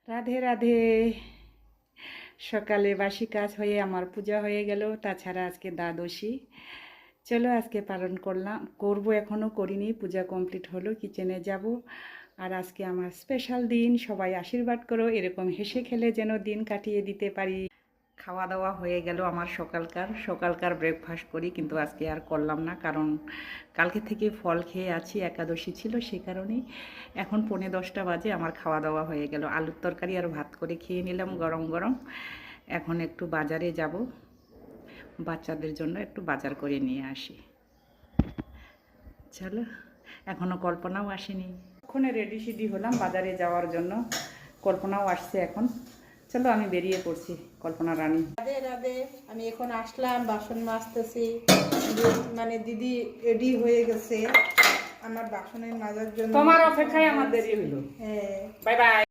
রাধে রাধে। সকালে বাসি কাজ হয়ে আমার পূজা হয়ে গেল, তাছাড়া আজকে দ্বাদশী। চলো আজকে পালন করব, এখনও করিনি। পূজা কমপ্লিট হলো, কিচেনে যাব। আর আজকে আমার স্পেশাল দিন, সবাই আশীর্বাদ করো এরকম হেসে খেলে যেন দিন কাটিয়ে দিতে পারি। খাওয়া দাওয়া হয়ে গেল আমার সকালকার ব্রেকফাস্ট করি, কিন্তু আজকে আর করলাম না, কারণ কালকে থেকে ফল খেয়ে আছি, একাদশী ছিল, সেই কারণেই। এখন 10:45 বাজে, আমার খাওয়া দাওয়া হয়ে গেল। আলুর তরকারি আর ভাত করে খেয়ে নিলাম গরম গরম। এখন একটু বাজারে যাব, বাচ্চাদের জন্য একটু বাজার করে নিয়ে আসি। চলো, এখনও কল্পনাও আসেনি। ওখানে রেডি সেডি হলাম বাজারে যাওয়ার জন্য, কল্পনাও আসছে এখন। চলো আমি বেরিয়ে পড়ছি, কল্পনা রানী। রাধে রাধে। আমি এখন আসলাম, বাসন মাজতেছি। মানে দিদি রেডি হয়ে গেছে আমার বাসনের মাজার জন্য। তোমার অপেক্ষায় আমার দেরি হলো। হ্যাঁ, বাই বাই।